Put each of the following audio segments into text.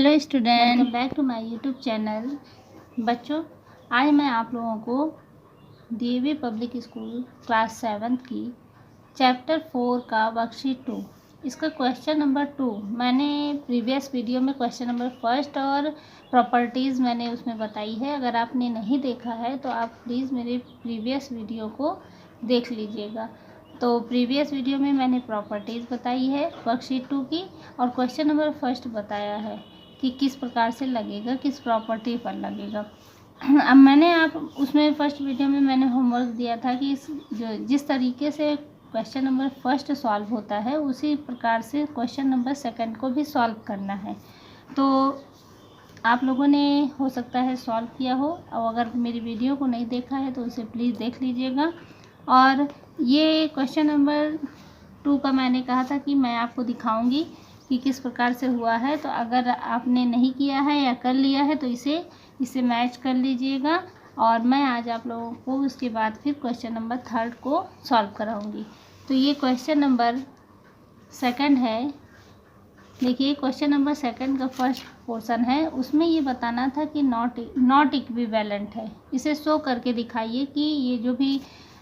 Hello student, welcome back to my YouTube channel. बच्चों, आज मैं आप लोगों को डीएवी पब्लिक स्कूल क्लास 7 की चैप्टर 4 का वर्कशीट 2 इसका क्वेश्चन नंबर 2 मैंने प्रीवियस वीडियो में क्वेश्चन नंबर फर्स्ट और प्रॉपर्टीज़ मैंने उसमें बताई है। अगर आपने नहीं देखा है तो आप प्लीज़ मेरे प्रीवियस वीडियो को देख लीजिएगा। तो प्रीवियस वीडियो में मैंने प्रॉपर्टीज़ बताई है वर्कशीट 2 की, और क्वेश्चन नंबर फर्स्ट बताया है कि किस प्रकार से लगेगा, किस प्रॉपर्टी पर लगेगा। अब मैंने आप उसमें फर्स्ट वीडियो में मैंने होमवर्क दिया था कि जिस तरीके से क्वेश्चन नंबर फर्स्ट सॉल्व होता है उसी प्रकार से क्वेश्चन नंबर सेकंड को भी सॉल्व करना है। तो आप लोगों ने हो सकता है सॉल्व किया हो, और अगर मेरी वीडियो को नहीं देखा है तो उसे प्लीज़ देख लीजिएगा। और ये क्वेश्चन नंबर 2 का मैंने कहा था कि मैं आपको दिखाऊंगी कि किस प्रकार से हुआ है। तो अगर आपने नहीं किया है या कर लिया है तो इसे मैच कर लीजिएगा, और मैं आज आप लोगों को उसके बाद फिर क्वेश्चन नंबर 3 को सॉल्व कराऊंगी। तो ये क्वेश्चन नंबर सेकंड है। देखिए, क्वेश्चन नंबर सेकंड का फर्स्ट पोर्शन है, उसमें ये बताना था कि नॉट इक्विवेलेंट है। इसे शो करके दिखाइए कि ये जो भी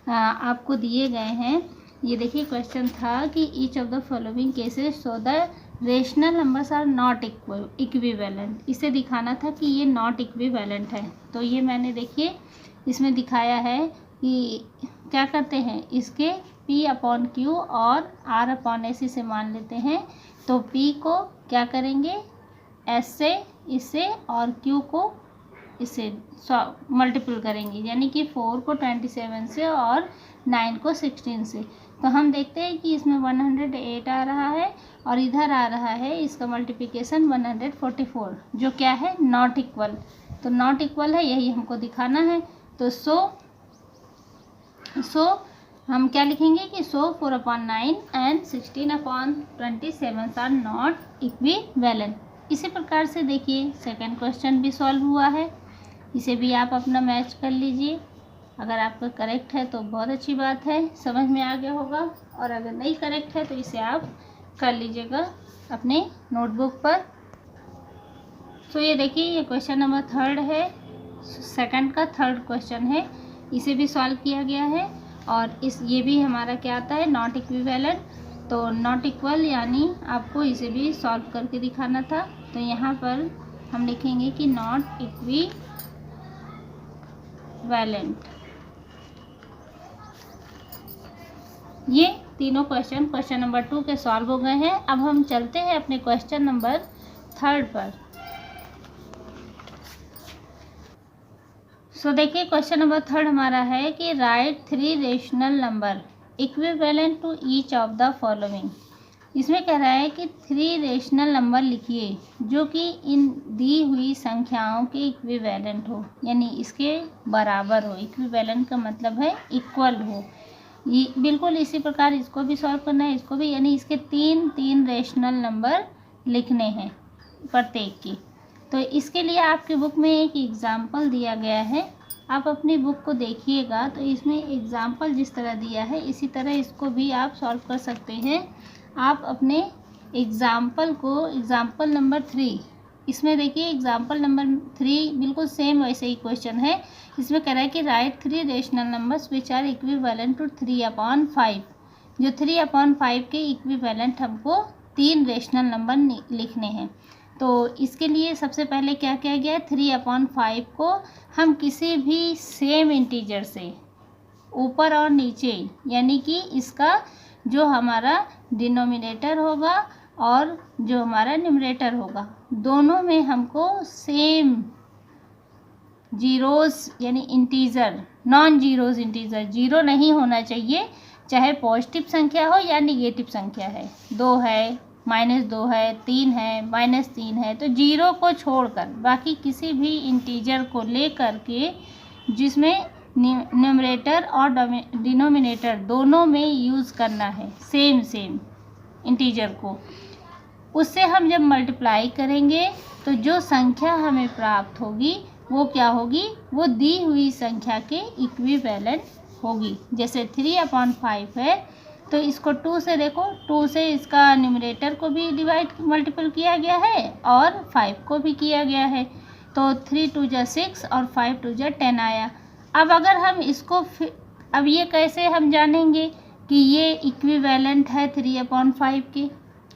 आपको दिए गए हैं, ये देखिए क्वेश्चन था कि each of the following cases show the rational numbers are not equivalent. इसे दिखाना था कि ये नॉट इक्विवेलेंट है। तो ये मैंने देखिए इसमें दिखाया है कि क्या करते हैं, इसके P/Q और R/S इसे मान लेते हैं। तो P को क्या करेंगे, S से इससे, और Q को इससे मल्टीपल करेंगे, यानी कि 4 को 27 से और 9 को 16 से। तो हम देखते हैं कि इसमें 108 आ रहा है और इधर आ रहा है इसका मल्टीप्लिकेशन 144, जो क्या है, नॉट इक्वल। तो नॉट इक्वल है, यही हमको दिखाना है। तो सो हम क्या लिखेंगे कि 4/9 एंड 16/27 आर नॉट इक्विवेलेंट। इसी प्रकार से देखिए सेकंड क्वेश्चन भी सॉल्व हुआ है, इसे भी आप अपना मैच कर लीजिए। अगर आपका करेक्ट है तो बहुत अच्छी बात है, समझ में आ गया होगा, और अगर नहीं करेक्ट है तो इसे आप कर लीजिएगा अपने नोटबुक पर। तो ये देखिए, ये क्वेश्चन नंबर 3 है, सेकंड का थर्ड क्वेश्चन है, इसे भी सॉल्व किया गया है। और ये भी हमारा क्या आता है, नॉट इक्विवेलेंट। तो नॉट इक्वल यानी आपको इसे भी सॉल्व करके दिखाना था। तो यहाँ पर हम लिखेंगे कि नॉट इक्विवेलेंट। ये तीनों क्वेश्चन नंबर 2 के सॉल्व हो गए हैं। अब हम चलते हैं अपने क्वेश्चन नंबर 3 पर। सो देखिए, क्वेश्चन नंबर 3 हमारा है कि right 3 rational number equivalent to each of the following. इसमें कह रहा है कि 3 रेशनल नंबर लिखिए जो कि इन दी हुई संख्याओं के इक्विवेलेंट हो, यानी इसके बराबर हो। इक्विवेलेंट का मतलब है इक्वल हो। ये बिल्कुल इसी प्रकार इसको भी सॉल्व करना है, इसको भी, यानी इसके 3 रेशनल नंबर लिखने हैं प्रत्येक की। तो इसके लिए आपके बुक में एक एग्जाम्पल दिया गया है, आप अपनी बुक को देखिएगा। तो इसमें एग्जाम्पल जिस तरह दिया है इसी तरह इसको भी आप सॉल्व कर सकते हैं। आप अपने एग्जाम्पल को, एग्जाम्पल नंबर 3, इसमें देखिए एग्जाम्पल नंबर 3 बिल्कुल सेम वैसे ही क्वेश्चन है। इसमें कह रहा है कि right 3 rational numbers which are equivalent to 3/5। जो 3/5 के इक्विवेलेंट हमको 3 रेशनल नंबर लिखने हैं। तो इसके लिए सबसे पहले क्या किया गया है, 3/5 को हम किसी भी सेम इंटीजर से ऊपर और नीचे, यानी कि इसका जो हमारा डिनोमिनेटर होगा और जो हमारा न्यूमरेटर होगा, दोनों में हमको सेम जीरोस, यानी integer, non zeros integer, zero नहीं होना चाहिए, चाहे पॉजिटिव संख्या हो या निगेटिव संख्या है। 2 है, -2 है, 3 है, -3 है, तो जीरो को छोड़कर बाकी किसी भी इंटीजर को लेकर के जिसमें न्यूमरेटर और डिनोमिनेटर दोनों में यूज़ करना है सेम इंटीजर को। उससे हम जब मल्टीप्लाई करेंगे तो जो संख्या हमें प्राप्त होगी वो क्या होगी, वो दी हुई संख्या के इक्विवेलेंट होगी। जैसे 3/5 है तो इसको 2 से देखो, 2 से इसका न्यूमरेटर को भी मल्टीपल किया गया है और 5 को भी किया गया है। तो 3 2 जा 6 और 5 2 जा 10 आया। अब अगर हम इसको अब ये कैसे हम जानेंगे कि ये इक्विवेलेंट है 3/5 के?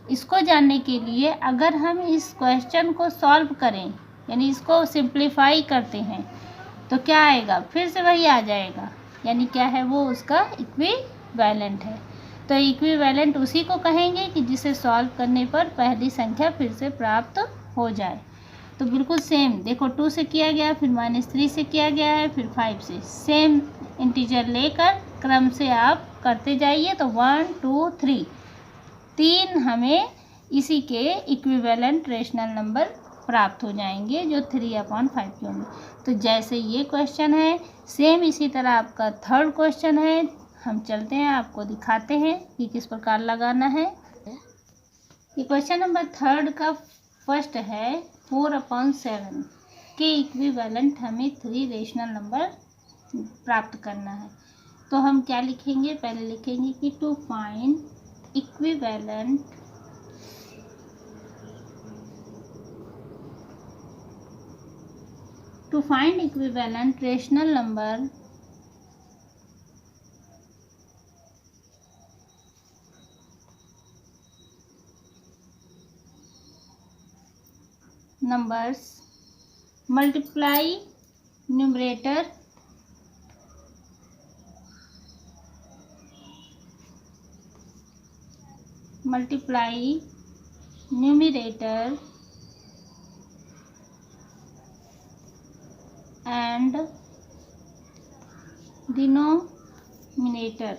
इसको जानने के लिए अगर हम इस क्वेश्चन को सॉल्व करें, यानी इसको सिंप्लीफाई करते हैं, तो क्या आएगा? फिर से वही आ जाएगा, यानी क्या है वो उसका इक्विवेलेंट है। तो इक्विवेलेंट उसी को कहेंगे कि जिसे सॉल्व करने पर पहली संख्या फिर से प्राप्त हो जाए। तो बिल्कुल सेम देखो, 2 से किया गया, फिर -3 से किया गया है, फिर 5 से, सेम इंटीजर लेकर क्रम से आप करते जाइए। तो 1 2 3 3 हमें इसी के इक्विवेलेंट रेशनल नंबर प्राप्त हो जाएंगे जो 3/5 के होंगे। तो जैसे ये क्वेश्चन है, सेम इसी तरह आपका थर्ड क्वेश्चन है। हम चलते हैं, आपको दिखाते हैं कि किस प्रकार लगाना है। ये क्वेश्चन नंबर थर्ड का फर्स्ट है, 4/7 के इक्विवेलेंट हमें 3 रेशनल नंबर प्राप्त करना है। तो हम क्या लिखेंगे? पहले लिखेंगे कि to find equivalent rational number numbers multiply numerator and denominator।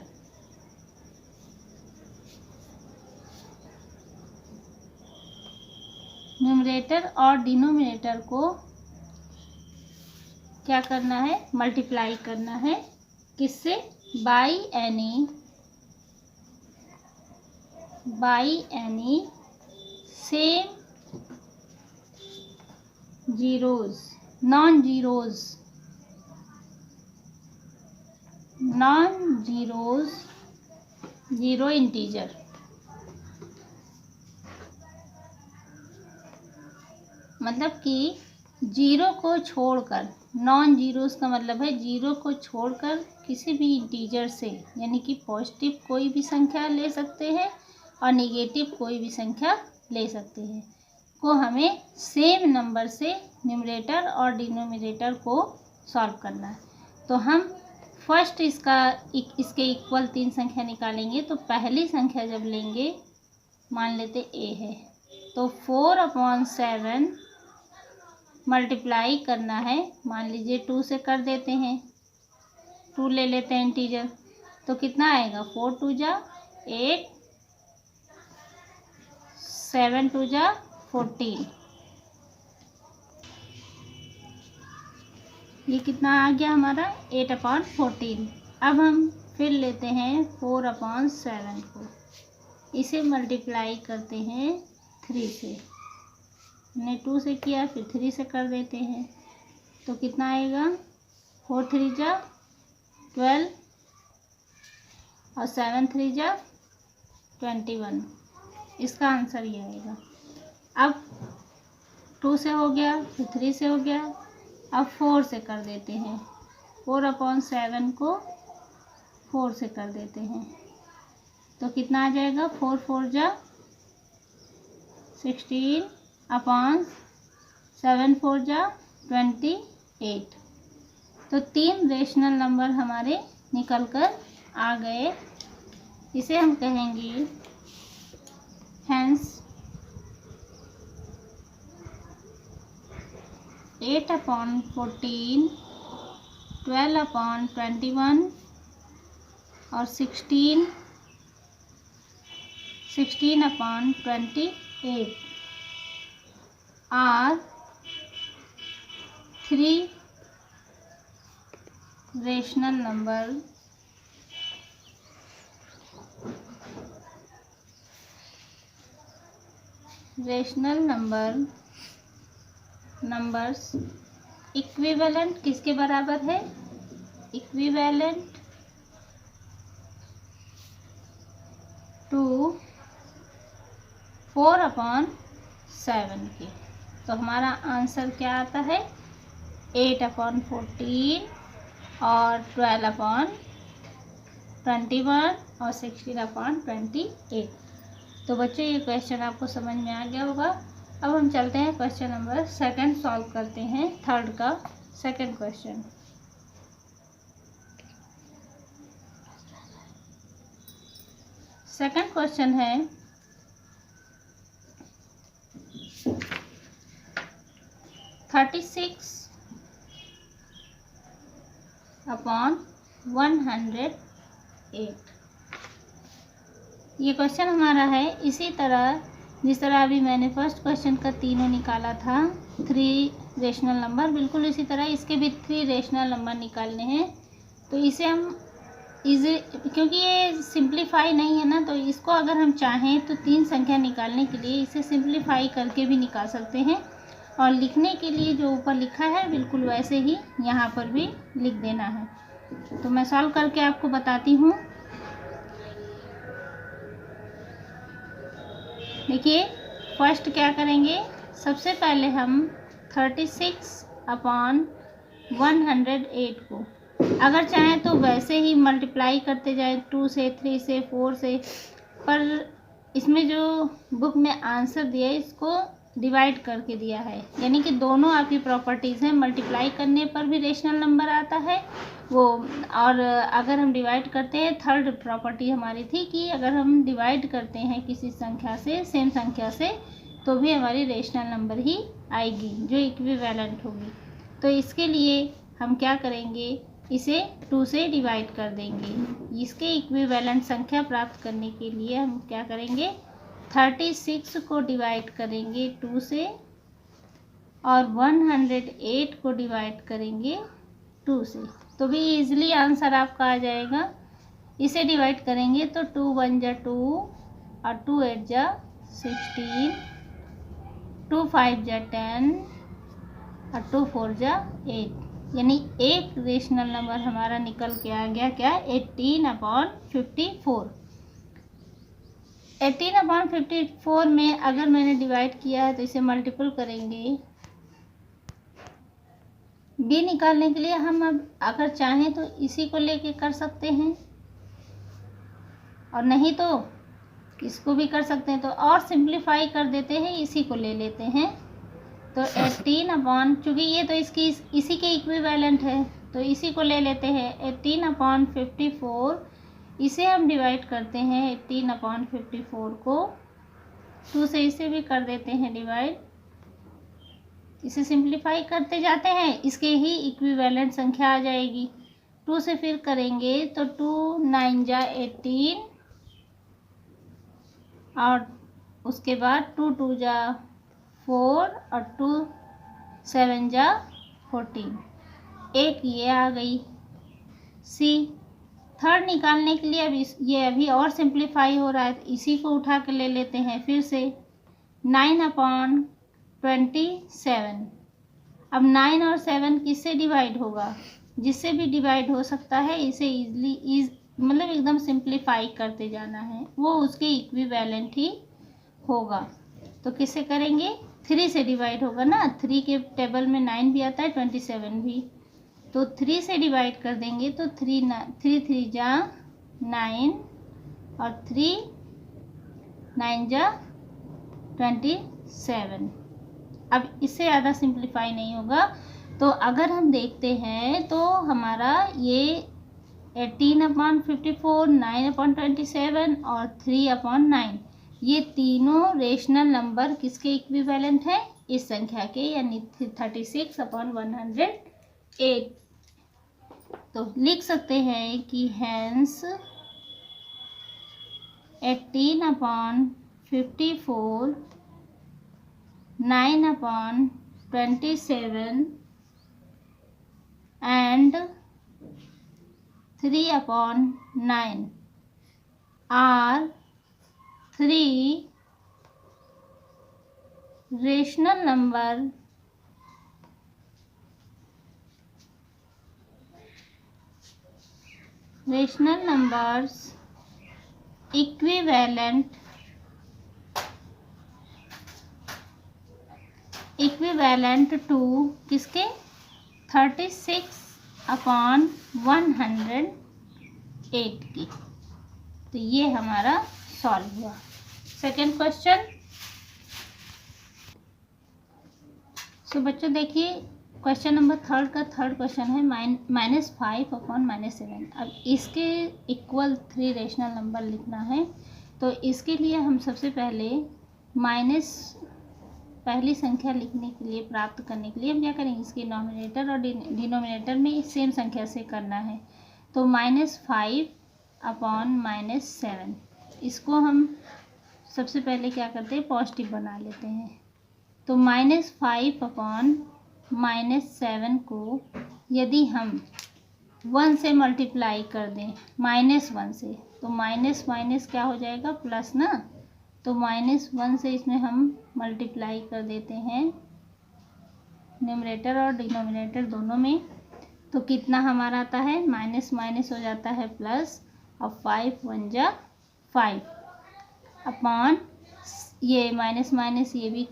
Numerator और डिनोमिनेटर को क्या करना है? मल्टीप्लाई करना है। किससे? By any same zeros, non zeros zero integer. मतलब कि जीरो को छोड़कर, नॉन जीरोस का मतलब है जीरो को छोड़कर किसी भी इंटीजर से, यानी कि पॉजिटिव कोई भी संख्या ले सकते हैं और नेगेटिव कोई भी संख्या ले सकते हैं, को हमें सेम नंबर से न्यूमरेटर और डिनोमिनेटर को सॉल्व करना है। तो हम फर्स्ट इसके इक्वल 3 संख्या निकालेंगे। तो पहली संख्या जब लेंगे, मान लेते a है, तो 4/7 मल्टीप्लाई करना है। मान लीजिए 2 से कर देते हैं, 2 ले लेते हैं इंटीजर, तो कितना आएगा? 4 2 जा 8, 7 2 जा 14। ये कितना आ गया हमारा? 8/14। अब हम फिर लेते हैं 4/7 को, इसे मल्टीप्लाई करते हैं 3 से। हमने 2 से किया, फिर 3 से कर देते हैं, तो कितना आएगा? 4 3 जा 12 और 7 3 जा 21। इसका आंसर ये आएगा। अब 2 से हो गया, फिर 3 से हो गया, अब 4 से कर देते हैं। 4/7 को 4 से कर देते हैं, तो कितना आ जाएगा? 4 4 जा 16/7 4 जा 28। तो 3 रेशनल नंबर हमारे निकल कर आ गए। इसे हम कहेंगे हेंस 8/14, 12/21 और 16/28 are 3 rational numbers इक्विवेलेंट किसके बराबर है? इक्विवेलेंट 4/7 के। तो हमारा आंसर क्या आता है 8/14 और 12/21 और 16/28। तो बच्चों ये क्वेश्चन आपको समझ में आ गया होगा। अब हम चलते हैं क्वेश्चन नंबर 2 सॉल्व करते हैं, 3rd का 2nd क्वेश्चन। सेकंड क्वेश्चन है 36/108। ये क्वेश्चन हमारा है इसी तरह जिस तरह अभी मैंने फर्स्ट क्वेश्चन का तीनों निकाला था 3 रेशनल नंबर, बिल्कुल इसी तरह इसके भी 3 रेशनल नंबर निकालने हैं। तो इसे हम इजी, क्योंकि ये सिंप्लीफाई नहीं है ना, तो इसको अगर हम चाहें तो 3 संख्या निकालने के लिए इसे सिंप्लीफाई करके भी निकाल सकते हैं। और लिखने के लिए जो ऊपर लिखा है बिल्कुल वैसे ही यहाँ पर भी लिख देना है। तो मैं सॉल्व करके आपको बताती हूँ। देखिए फर्स्ट क्या करेंगे, सबसे पहले हम 36/108 को अगर चाहें तो वैसे ही मल्टीप्लाई करते जाएं 2 से, 3 से, 4 से, पर इसमें जो बुक में आंसर दिया है इसको डिवाइड करके दिया है, यानी कि दोनों आपकी प्रॉपर्टीज़ हैं। मल्टीप्लाई करने पर भी रेशनल नंबर आता है वो, और अगर हम डिवाइड करते हैं, 3rd प्रॉपर्टी हमारी थी कि अगर हम डिवाइड करते हैं किसी संख्या से, सेम संख्या से, तो भी हमारी रेशनल नंबर ही आएगी जो इक्विवेलेंट होगी। तो इसके लिए हम क्या करेंगे, इसे 2 से डिवाइड कर देंगे। इसके इक्विवेलेंट संख्या प्राप्त करने के लिए हम क्या करेंगे, 36 को डिवाइड करेंगे 2 से और 108 को डिवाइड करेंगे 2 से, तो भी इजीली आंसर आपका आ जाएगा। इसे डिवाइड करेंगे तो 2 1 जा 2 और 2 8 जा 16, 2 5 जा 10 और 2 4 जा 8, यानी एक रेशनल नंबर हमारा निकल के आ गया क्या, 18/54। 18/54 में अगर मैंने डिवाइड किया है तो इसे मल्टीपल करेंगे। बी निकालने के लिए हम अब अगर चाहें तो इसी को लेके कर सकते हैं, और नहीं तो इसको भी कर सकते हैं। तो और सिंप्लीफाई कर देते हैं, इसी को ले लेते हैं। तो 18 चूँकि ये तो इसकी इसी के इक्विवेलेंट है तो इसी को ले लेते हैं। 18/54 इसे हम डिवाइड करते हैं 18/54 को 2 से, इसे भी कर देते हैं डिवाइड। इसे सिंप्लीफाई करते जाते हैं, इसके ही इक्विवेलेंट संख्या आ जाएगी। 2 से फिर करेंगे तो 2 9 जा 18 और उसके बाद 2 2 जा 4 और 2 7 जा 14, एक ये आ गई। सी 3rd निकालने के लिए अब ये अभी और सिंप्लीफाई हो रहा है, तो इसी को उठा कर ले लेते हैं फिर से 9/27। अब 9 और 7 किससे डिवाइड होगा, जिससे भी डिवाइड हो सकता है, इसे इजीली मतलब एकदम सिंप्लीफाई करते जाना है, वो उसके इक्विवेलेंट ही होगा। तो किससे करेंगे, 3 से डिवाइड होगा ना, 3 के टेबल में 9 भी आता है, 27 भी, तो 3 से डिवाइड कर देंगे तो 3 3 जा 9 और 3 9 जा 27। अब इससे ज़्यादा सिंप्लीफाई नहीं होगा। तो अगर हम देखते हैं तो हमारा ये 18/54, 9/27 और 3/9, ये तीनों रेशनल नंबर किसके इक्विवेलेंट हैं, इस संख्या के, यानी 36/108। तो लिख सकते हैं कि hence 18/54, 9/27 and 3/9 are 3 rational numbers equivalent equivalent to किसके 36/108 की। तो ये हमारा सॉल्व हुआ। Second question. तो बच्चों देखिए क्वेश्चन नंबर थर्ड का थर्ड क्वेश्चन है -5/-7। अब इसके इक्वल 3 रेशनल नंबर लिखना है। तो इसके लिए हम सबसे पहले पहली संख्या लिखने के लिए, प्राप्त करने के लिए हम क्या करेंगे, इसके नॉमिनेटर और डिनोमिनेटर में सेम संख्या से करना है। तो -5/-7 इसको हम सबसे पहले क्या करते हैं, पॉजिटिव बना लेते हैं। तो -5/-7 को यदि हम 1 से मल्टीप्लाई कर दें, -1 से, तो माइनस माइनस क्या हो जाएगा, प्लस ना। तो -1 से इसमें हम मल्टीप्लाई कर देते हैं न्यूमरेटर और डिनोमिनेटर दोनों में। तो कितना हमारा आता है, माइनस माइनस हो जाता है प्लस, और 5 × 5 अपॉन ये माइनस माइनस ये भी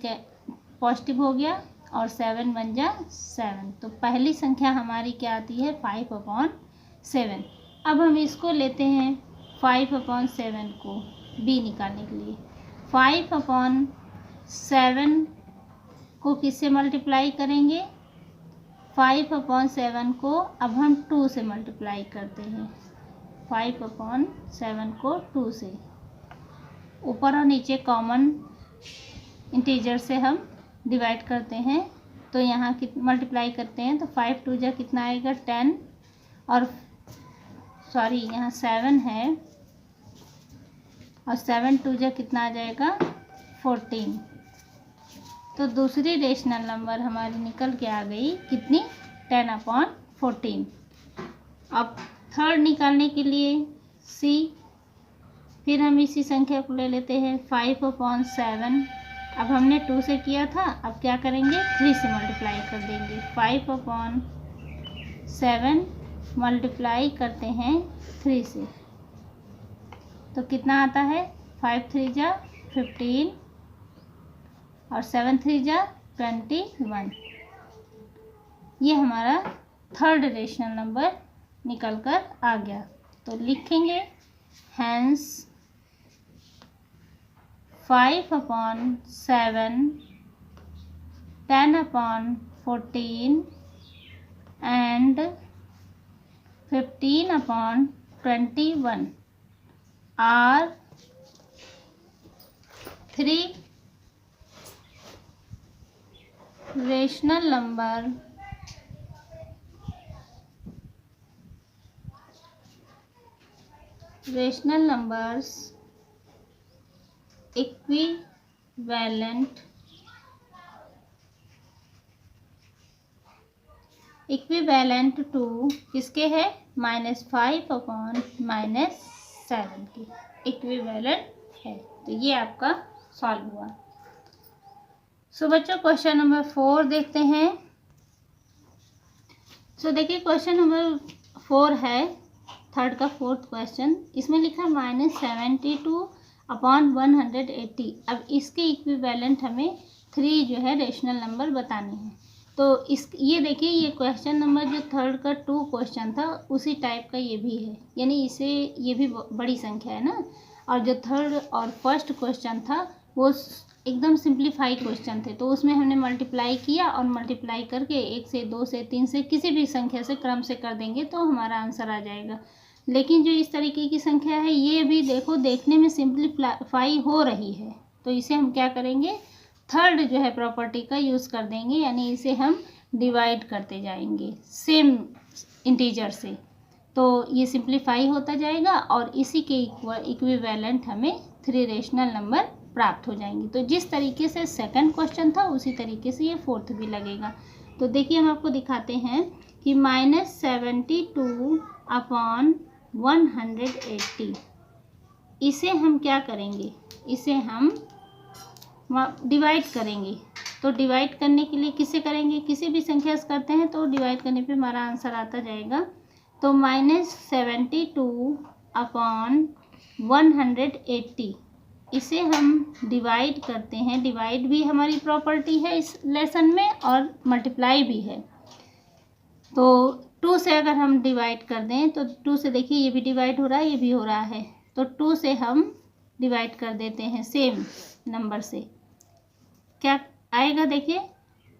पॉजिटिव हो गया, और 7 × 7। तो पहली संख्या हमारी क्या आती है, 5/7। अब हम इसको लेते हैं 5/7 को b निकालने के लिए। 5/7 को किससे मल्टीप्लाई करेंगे, 5/7 को अब हम 2 से मल्टीप्लाई करते हैं। 5/7 को 2 से, ऊपर और नीचे कॉमन इंटीजर से हम डिवाइड करते हैं। तो यहाँ मल्टीप्लाई करते हैं, तो 5 × 2 कितना आएगा, 10, और सॉरी यहाँ 7 है, और 7 × 2 कितना आ जाएगा, 14। तो दूसरी रेशनल नंबर हमारी निकल के आ गई कितनी, 10/14। अब थर्ड निकालने के लिए c, फिर हम इसी संख्या को ले लेते हैं 5/7। अब हमने 2 से किया था, अब क्या करेंगे, 3 से मल्टीप्लाई कर देंगे। 5/7 मल्टीप्लाई करते हैं 3 से, तो कितना आता है, 5 × 3 = 15, और 7 × 3 = 21। ये हमारा थर्ड रेशनल नंबर निकल कर आ गया। तो लिखेंगे hence 5/7 10/14 and 15/21 are 3 rational numbers equivalent to किसके है, -5/-7 की इक्विवेलेंट है। तो ये आपका सॉल्व हुआ। सो बच्चों क्वेश्चन नंबर 4 देखते हैं। सो देखिए क्वेश्चन नंबर 4 है थर्ड का फोर्थ क्वेश्चन। इसमें लिखा -72/180। अब इसके इक्विवेलेंट हमें 3 जो है रेशनल नंबर बताने हैं। तो ये देखिए, ये क्वेश्चन नंबर जो थर्ड का 2 क्वेश्चन था उसी टाइप का ये भी है, यानी ये भी बड़ी संख्या है ना। और जो थर्ड और फर्स्ट क्वेश्चन था वो एकदम सिंप्लीफाइड क्वेश्चन थे, तो उसमें हमने मल्टीप्लाई किया, और मल्टीप्लाई करके 1 से 2 से 3 से किसी भी संख्या से क्रम से कर देंगे तो हमारा आंसर आ जाएगा। लेकिन जो इस तरीके की संख्या है ये भी देखो देखने में सिंप्लीफाई हो रही है, तो इसे हम क्या करेंगे, थर्ड जो है प्रॉपर्टी का यूज़ कर देंगे, यानी इसे हम डिवाइड करते जाएंगे सेम इंटीजर से, तो ये सिंप्लीफाई होता जाएगा और इसी के इक्विवेलेंट हमें 3 रेशनल नंबर प्राप्त हो जाएंगे। तो जिस तरीके से सेकंड क्वेश्चन था उसी तरीके से ये फोर्थ भी लगेगा। तो देखिए हम आपको दिखाते हैं कि -72/180 इसे हम क्या करेंगे, इसे हम डिवाइड करेंगे। तो डिवाइड करने के लिए किसे करेंगे, किसी भी संख्या से करते हैं तो डिवाइड करने पे हमारा आंसर आता जाएगा। तो -72/180 इसे हम डिवाइड करते हैं। डिवाइड भी हमारी प्रॉपर्टी है इस लेसन में और मल्टीप्लाई भी है। तो 2 से अगर हम डिवाइड कर दें तो 2 से देखिए ये भी डिवाइड हो रहा है, ये भी हो रहा है, तो 2 से हम डिवाइड कर देते हैं सेम नंबर से। क्या आएगा देखिए,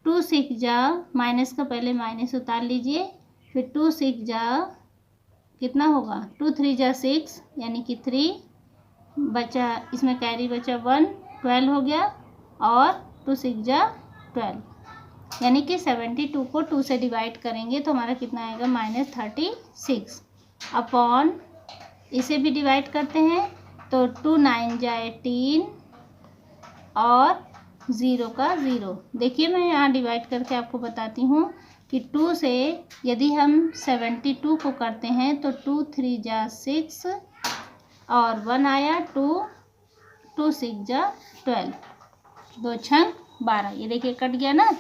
2 6 जा, माइनस का पहले माइनस उतार लीजिए, फिर 2 6 जा कितना होगा, 2 3 जा 6 यानी कि 3 बचा, इसमें कैरी बचा 1, 12 हो गया, और 2 6 जा 12 यानी कि 72 को 2 से डिवाइड करेंगे तो हमारा कितना आएगा, -36 अपॉन, इसे भी डिवाइड करते हैं तो 2 9 जा 18 और 0 का 0। देखिए मैं यहाँ डिवाइड करके आपको बताती हूँ कि 2 से यदि हम 72 को करते हैं तो 2 3 जा 6 और 1 आया, 2 6 जा 12, 2 छंग 12, ये देखिए कट गया ना,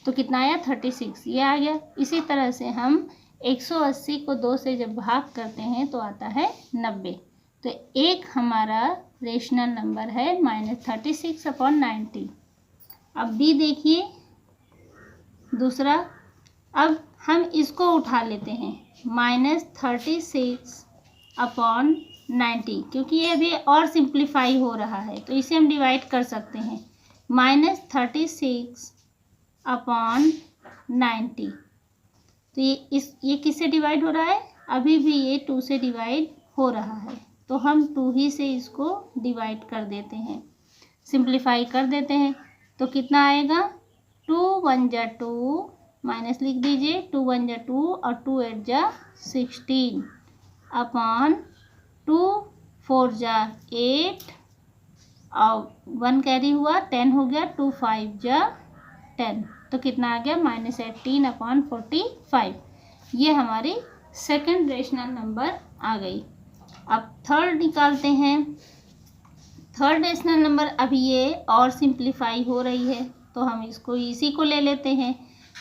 तो कितना आया 36, ये आ गया। इसी तरह से हम 180 को 2 से जब भाग करते हैं तो आता है 90। तो एक हमारा रेशनल नंबर है -36/90। अब बी देखिए दूसरा, अब हम इसको उठा लेते हैं -36/90, क्योंकि ये अभी और सिंप्लीफाई हो रहा है तो इसे हम डिवाइड कर सकते हैं, -36/90। तो ये किससे डिवाइड हो रहा है, अभी भी ये 2 से डिवाइड हो रहा है, तो हम 2 ही से इसको डिवाइड कर देते हैं, सिंप्लीफाई कर देते हैं। तो कितना आएगा, 2 1 जा 2, माइनस लिख दीजिए, 2 1 जा 2 और 2 8 जा 16 अपॉन 2 4 जा 8 और 1 कैरी हुआ, 10 हो गया, 2 5 जा 10, तो कितना आ गया, -18/45। ये हमारी सेकंड रेशनल नंबर आ गई। अब थर्ड निकालते हैं। थर्ड रेशनल नंबर, अभी ये और सिंप्लीफाई हो रही है तो हम इसको इसी को ले लेते हैं,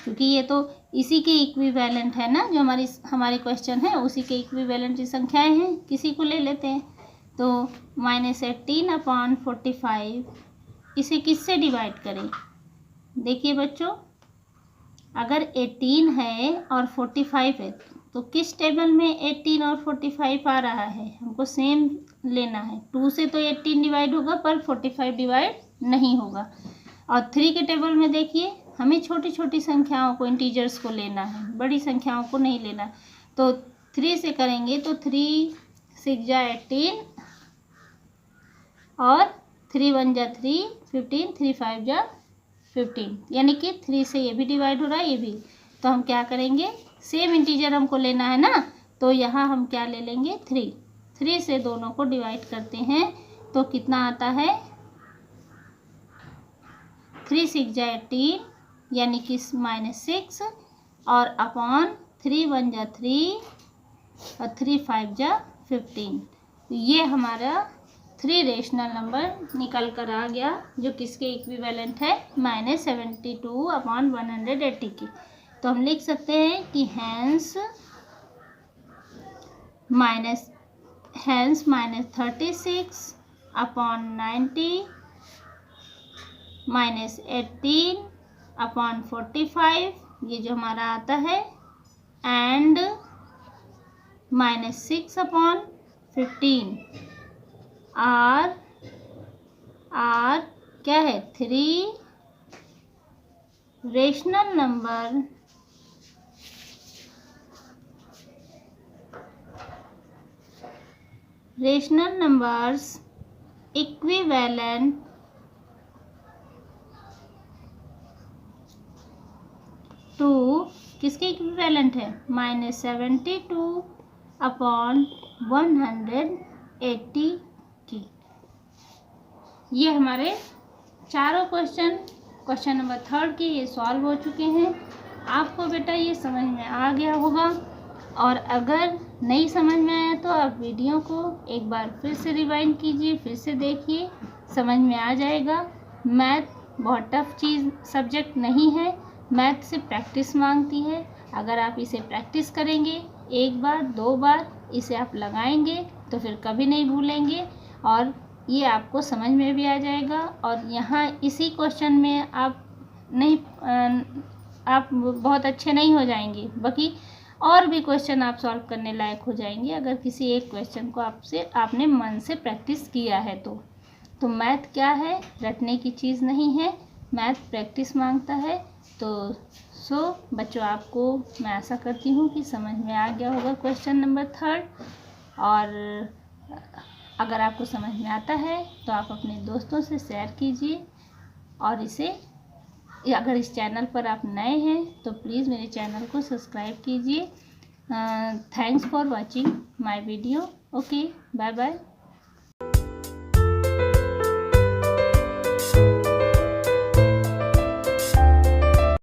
क्योंकि ये तो इसी के इक्विवेलेंट है ना, जो हमारे क्वेश्चन है उसी के इक्विवेलेंट संख्याएं हैं, किसी को ले लेते हैं। तो -18/45, इसे किससे डिवाइड करें, देखिए बच्चों, अगर 18 है और 45 है तो किस टेबल में 18 और 45 आ रहा है, हमको सेम लेना है। 2 से तो 18 डिवाइड होगा पर 45 डिवाइड नहीं होगा। और 3 के टेबल में देखिए, हमें छोटी छोटी संख्याओं को, इंटीजर्स को लेना है, बड़ी संख्याओं को नहीं लेना। तो 3 से करेंगे तो 3 6 जा 18 और 3 1 जा 3 15, 3 5 जा 15, यानी कि 3 से ये भी डिवाइड हो रहा है, ये भी। तो हम क्या करेंगे, सेम इंटीजर हमको लेना है ना, तो यहाँ हम क्या ले लेंगे, 3 से दोनों को डिवाइड करते हैं तो कितना आता है, 3 6 जा 18 यानी कि -6 और अपॉन 3 1 जा 3 और 3 5 जा 15। ये हमारा 3 रेशनल नंबर निकल कर आ गया, जो किसके इक्विवेलेंट है, -72/180 की। तो हम लिख सकते हैं कि हैंस -36/90 -18/45, ये जो हमारा आता है, एंड -6/15 आर क्या है, 3 रेशनल नंबर्स इक्विवेलेंट टू, किसके इक्विवेलेंट है, -72/180 की। ये हमारे चारों क्वेश्चन नंबर 3 के ये सॉल्व हो चुके हैं। आपको बेटा ये समझ में आ गया होगा, और अगर नहीं समझ में आया तो आप वीडियो को एक बार फिर से रिवाइंड कीजिए, फिर से देखिए, समझ में आ जाएगा। मैथ बहुत टफ सब्जेक्ट नहीं है, मैथ से प्रैक्टिस मांगती है। अगर आप इसे प्रैक्टिस करेंगे, 1 बार 2 बार इसे आप लगाएंगे तो फिर कभी नहीं भूलेंगे, और ये आपको समझ में भी आ जाएगा। और यहाँ इसी क्वेश्चन में आप नहीं आप बहुत अच्छे नहीं हो जाएंगे, बाकी और भी क्वेश्चन आप सॉल्व करने लायक हो जाएंगे अगर किसी एक क्वेश्चन को आपने मन से प्रैक्टिस किया है तो मैथ क्या है, रटने की चीज़ नहीं है, मैथ प्रैक्टिस मांगता है। तो बच्चों, आपको मैं आशा करती हूँ कि समझ में आ गया होगा क्वेश्चन नंबर 3। और अगर आपको समझ में आता है तो आप अपने दोस्तों से शेयर कीजिए। और अगर इस चैनल पर आप नए हैं तो प्लीज़ मेरे चैनल को सब्सक्राइब कीजिए। Thanks for watching my video. Okay, bye bye.